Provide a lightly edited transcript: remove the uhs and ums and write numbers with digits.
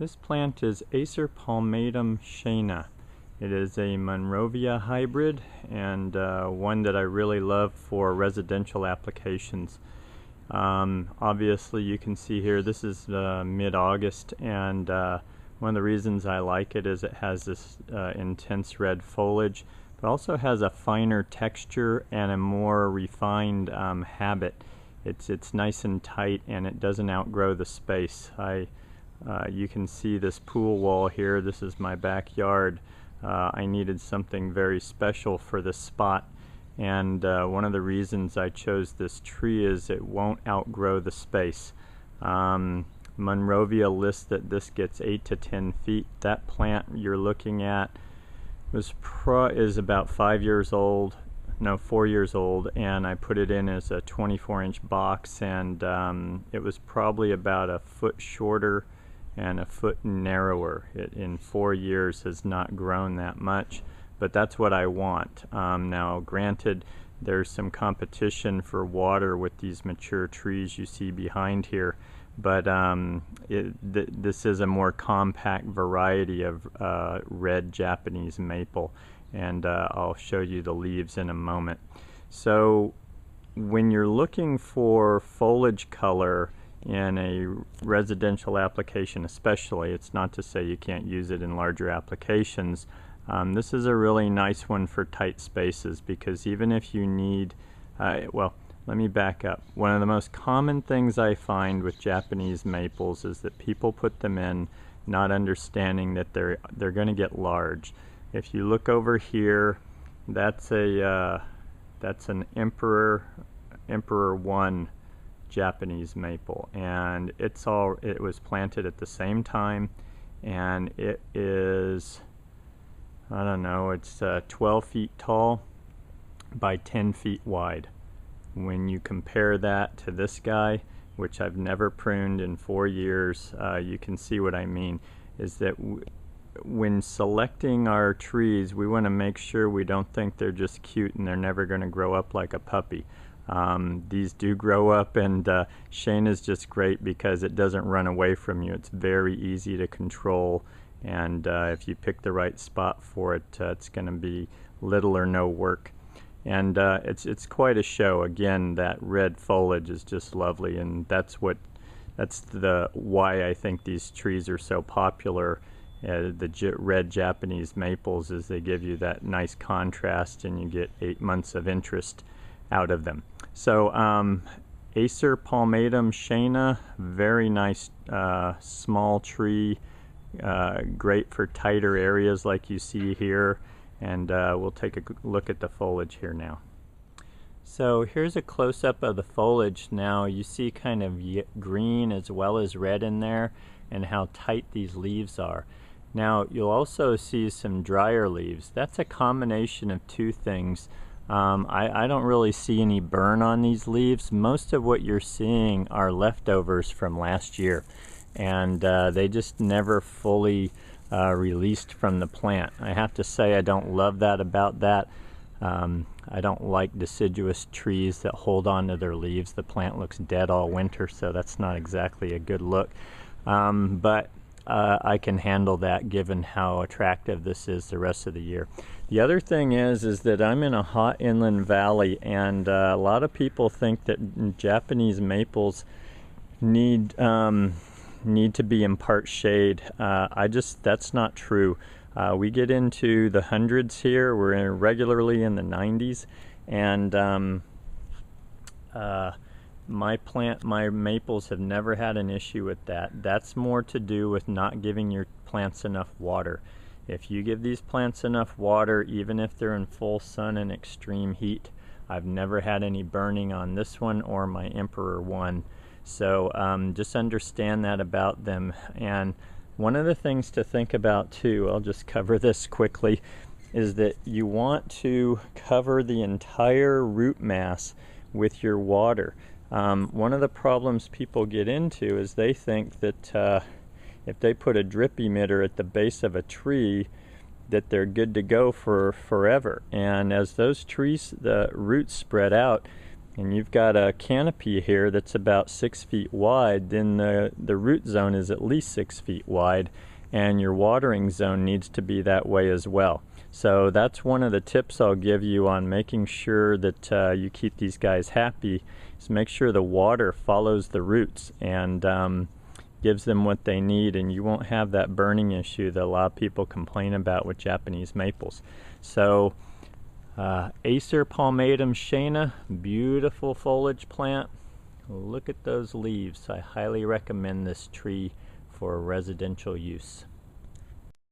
This plant is Acer palmatum Shaina. It is a Monrovia hybrid and one that I really love for residential applications. Obviously you can see here this is mid-August, and one of the reasons I like it is it has this intense red foliage, but also has a finer texture and a more refined habit. It's nice and tight, and it doesn't outgrow the space. You can see this pool wall here. This is my backyard. I needed something very special for this spot, and one of the reasons I chose this tree is it won't outgrow the space. Monrovia lists that this gets 8 to 10 feet. That plant you're looking at is about 4 years old, and I put it in as a 24-inch box, and it was probably about a foot shorter and a foot narrower. It in 4 years has not grown that much, but that's what I want. Now granted, there's some competition for water with these mature trees you see behind here, but this is a more compact variety of red Japanese maple, and I'll show you the leaves in a moment. So when you're looking for foliage color in a residential application especially, it's not to say you can't use it in larger applications, this is a really nice one for tight spaces, because even if you need, well, let me back up. One of the most common things I find with Japanese maples is that people put them in not understanding that they're going to get large. If you look over here, that's an Emperor 1 Japanese maple, and it was planted at the same time, and it is, I don't know, it's 12 feet tall by 10 feet wide. When you compare that to this guy, which I've never pruned in 4 years, you can see what I mean, is that when selecting our trees, we want to make sure we don't think they're just cute and they're never going to grow up like a puppy. These do grow up, and Shaina is just great because it doesn't run away from you. It's very easy to control, and if you pick the right spot for it, it's going to be little or no work. And it's quite a show. Again, that red foliage is just lovely, and that's why I think these trees are so popular. The red Japanese maples is they give you that nice contrast, and you get 8 months of interest out of them. So Acer palmatum Shaina, very nice small tree, great for tighter areas like you see here, and we'll take a look at the foliage here now. So here's a close-up of the foliage. Now you see kind of green as well as red in there, and how tight these leaves are. Now you'll also see some drier leaves. That's a combination of two things. I don't really see any burn on these leaves. Most of what you're seeing are leftovers from last year, and they just never fully released from the plant. I have to say I don't love that about that. I don't like deciduous trees that hold on to their leaves. The plant looks dead all winter, so that's not exactly a good look. But I can handle that given how attractive this is the rest of the year. The other thing is that I'm in a hot inland valley, and a lot of people think that Japanese maples need to be in part shade. That's not true. We get into the hundreds here. We're regularly in the 90s, and my maples have never had an issue with that. That's more to do with not giving your plants enough water. If you give these plants enough water, even if they're in full sun and extreme heat, I've never had any burning on this one or my Emperor 1. So just understand that about them. And one of the things to think about too, I'll just cover this quickly, is that you want to cover the entire root mass with your water. One of the problems people get into is they think that if they put a drip emitter at the base of a tree, that they're good to go for forever. And as those trees, the roots spread out, and you've got a canopy here that's about 6 feet wide, then the root zone is at least 6 feet wide, and your watering zone needs to be that way as well. So that's one of the tips I'll give you on making sure that you keep these guys happy, is make sure the water follows the roots and gives them what they need, and you won't have that burning issue that a lot of people complain about with Japanese maples. So Acer palmatum Shaina, beautiful foliage plant. Look at those leaves. I highly recommend this tree for residential use.